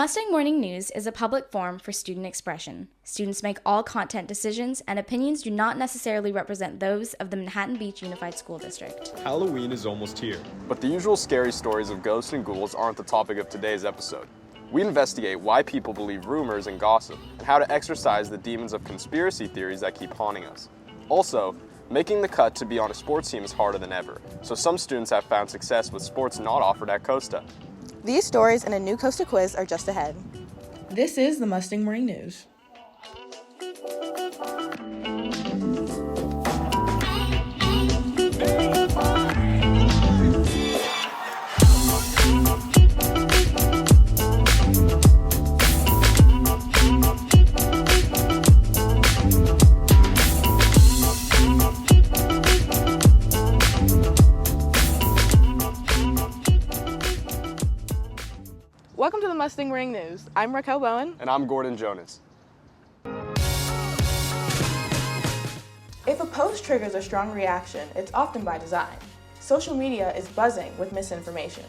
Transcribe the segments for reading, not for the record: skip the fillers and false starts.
Mustang Morning News is a public forum for student expression. Students make all content decisions, and opinions do not necessarily represent those of the Manhattan Beach Unified School District. Halloween is almost here. But the usual scary stories of ghosts and ghouls aren't the topic of today's episode. We investigate why people believe rumors and gossip, and how to exorcise the demons of conspiracy theories that keep haunting us. Also, making the cut to be on a sports team is harder than ever, so some students have found success with sports not offered at Costa. These stories and a new Costa Quiz are just ahead. This is the Mustang Morning News. Welcome to the Mustang Morning News. I'm Raquel Bowen. And I'm Gordon Jonas. If a post triggers a strong reaction, it's often by design. Social media is buzzing with misinformation.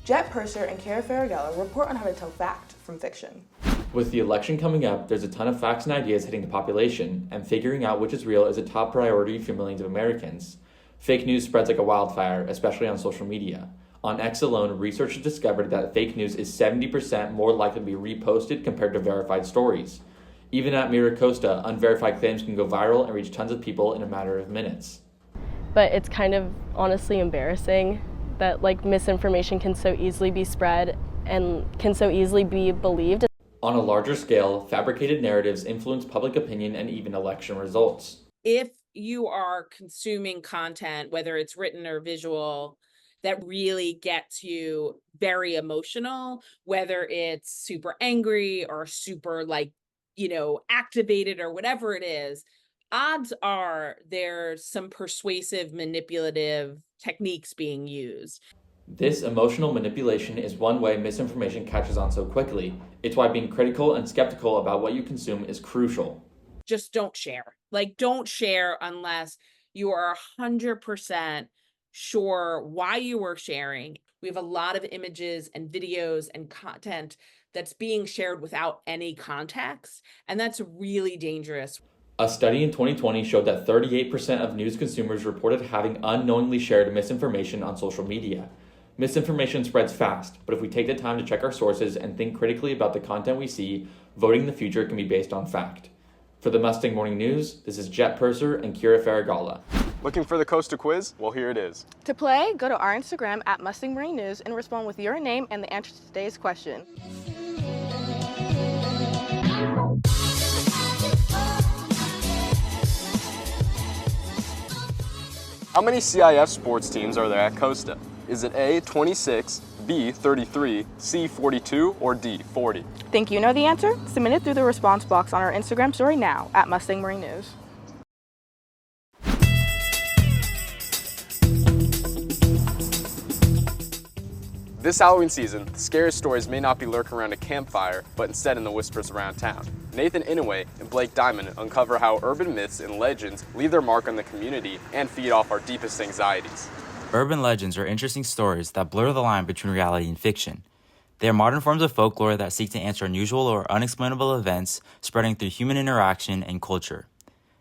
Jet Purser and Kara Farragella report on how to tell fact from fiction. With the election coming up, there's a ton of facts and ideas hitting the population, and figuring out which is real is a top priority for millions of Americans. Fake news spreads like a wildfire, especially on social media. On X alone, researchers discovered that fake news is 70% more likely to be reposted compared to verified stories. Even at Costa, unverified claims can go viral and reach tons of people in a matter of minutes. But it's kind of honestly embarrassing that misinformation can so easily be spread and can so easily be believed. On a larger scale, fabricated narratives influence public opinion and even election results. If you are consuming content, whether it's written or visual, that really gets you very emotional, whether it's super angry or super activated or whatever it is, odds are there's some persuasive, manipulative techniques being used. This emotional manipulation is one way misinformation catches on so quickly. It's why being critical and skeptical about what you consume is crucial. Just don't share. Don't share unless you are 100% sure why you were sharing. We have a lot of images and videos and content that's being shared without any context, and that's really dangerous. A study in 2020 showed that 38% of news consumers reported having unknowingly shared misinformation on social media. Misinformation spreads fast, but if we take the time to check our sources and think critically about the content we see, voting in the future can be based on fact. For the Mustang Morning News, this is Jet Purser and Kira Farragalla. Looking for the Costa Quiz? Well, here it is. To play, go to our Instagram at Mustang Morning News and respond with your name and the answer to today's question. How many CIF sports teams are there at Costa? Is it A, 26, B, 33, C, 42, or D, 40? Think you know the answer? Submit it through the response box on our Instagram story now at Mustang Morning News. This Halloween season, the scariest stories may not be lurking around a campfire, but instead in the whispers around town. Nathan Inouye and Blake Diamond uncover how urban myths and legends leave their mark on the community and feed off our deepest anxieties. Urban legends are interesting stories that blur the line between reality and fiction. They are modern forms of folklore that seek to answer unusual or unexplainable events spreading through human interaction and culture.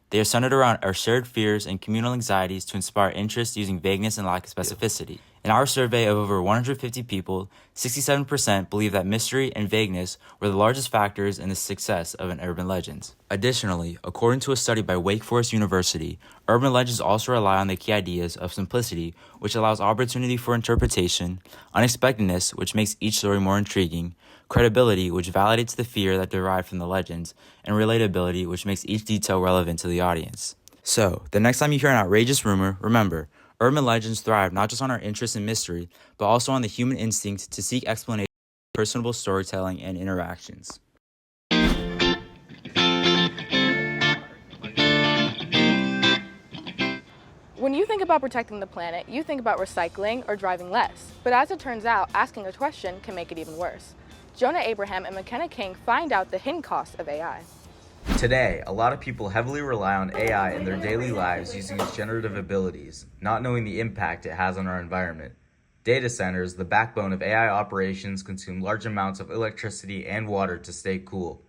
They are centered around our shared fears and communal anxieties to inspire interest using vagueness and lack of specificity. In our survey of over 150 people, 67% believe that mystery and vagueness were the largest factors in the success of an urban legend. Additionally, according to a study by Wake Forest University, urban legends also rely on the key ideas of simplicity, which allows opportunity for interpretation, unexpectedness, which makes each story more intriguing, credibility, which validates the fear that derived from the legends, and relatability, which makes each detail relevant to the audience. So, the next time you hear an outrageous rumor, remember, urban legends thrive not just on our interest in mystery, but also on the human instinct to seek explanation, personable storytelling, and interactions. When you think about protecting the planet, you think about recycling or driving less. But as it turns out, asking a question can make it even worse. Jonah Abraham and McKenna King find out the hidden cost of AI. Today, a lot of people heavily rely on AI in their daily lives using its generative abilities, not knowing the impact it has on our environment. Data centers, the backbone of AI operations, consume large amounts of electricity and water to stay cool.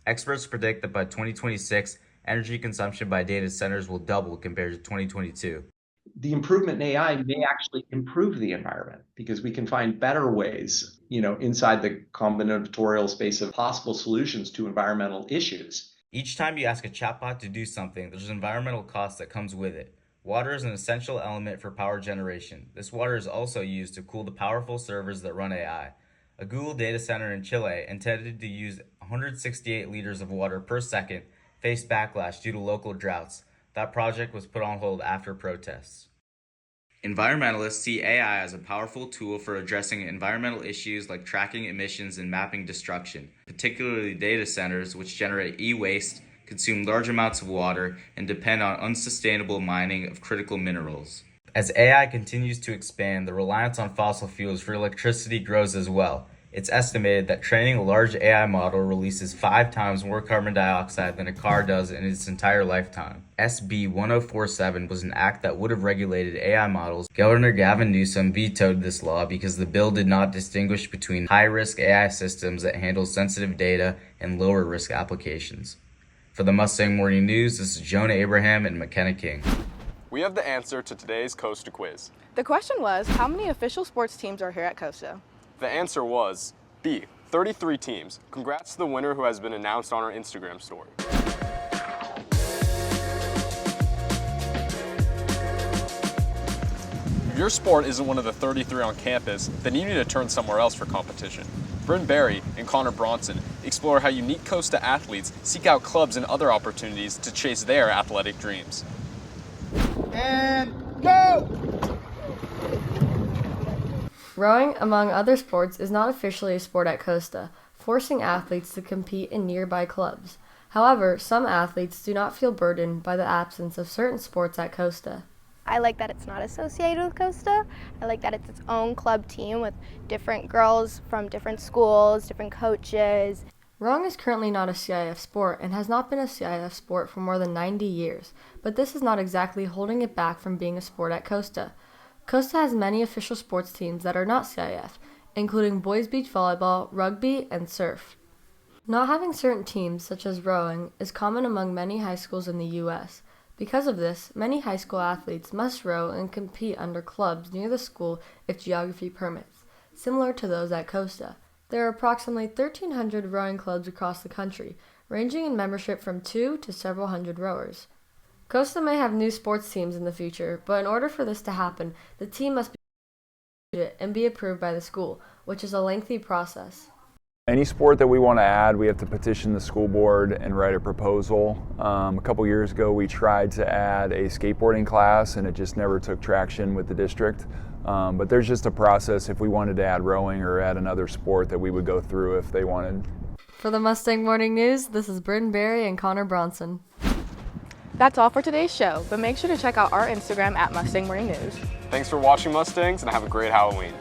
Experts predict that by 2026, energy consumption by data centers will double compared to 2022. The improvement in AI may actually improve the environment because we can find better ways, inside the combinatorial space of possible solutions to environmental issues. Each time you ask a chatbot to do something, there's an environmental cost that comes with it. Water is an essential element for power generation. This water is also used to cool the powerful servers that run AI. A Google data center in Chile intended to use 168 liters of water per second faced backlash due to local droughts. That project was put on hold after protests. Environmentalists see AI as a powerful tool for addressing environmental issues like tracking emissions and mapping destruction, particularly data centers, which generate e-waste, consume large amounts of water, and depend on unsustainable mining of critical minerals. As AI continues to expand, the reliance on fossil fuels for electricity grows as well. It's estimated that training a large AI model releases 5 times more carbon dioxide than a car does in its entire lifetime. SB 1047 was an act that would have regulated AI models. Governor Gavin Newsom vetoed this law because the bill did not distinguish between high-risk AI systems that handle sensitive data and lower-risk applications. For the Mustang Morning News, this is Jonah Abraham and McKenna King. We have the answer to today's Costa Quiz. The question was, how many official sports teams are here at Costa? The answer was B, 33 teams. Congrats to the winner who has been announced on our Instagram story. If your sport isn't one of the 33 on campus, then you need to turn somewhere else for competition. Bryn Barry and Connor Bronson explore how unique Costa athletes seek out clubs and other opportunities to chase their athletic dreams. And go! Rowing, among other sports, is not officially a sport at Costa, forcing athletes to compete in nearby clubs. However, some athletes do not feel burdened by the absence of certain sports at Costa. I like that it's not associated with Costa. I like that it's its own club team with different girls from different schools, different coaches. Rowing is currently not a CIF sport and has not been a CIF sport for more than 90 years, but this is not exactly holding it back from being a sport at Costa. Costa has many official sports teams that are not CIF, including boys beach volleyball, rugby, and surf. Not having certain teams, such as rowing, is common among many high schools in the U.S. Because of this, many high school athletes must row and compete under clubs near the school if geography permits, similar to those at Costa. There are approximately 1,300 rowing clubs across the country, ranging in membership from 2 to several hundred rowers. Costa may have new sports teams in the future, but in order for this to happen, the team must be and be approved by the school, which is a lengthy process. Any sport that we want to add, we have to petition the school board and write a proposal. A couple years ago, we tried to add a skateboarding class, and it just never took traction with the district. But there's just a process if we wanted to add rowing or add another sport that we would go through if they wanted. For the Mustang Morning News, this is Bryn Barry and Connor Bronson. That's all for today's show, but make sure to check out our Instagram at Mustang Morning News. Thanks for watching, Mustangs, and have a great Halloween.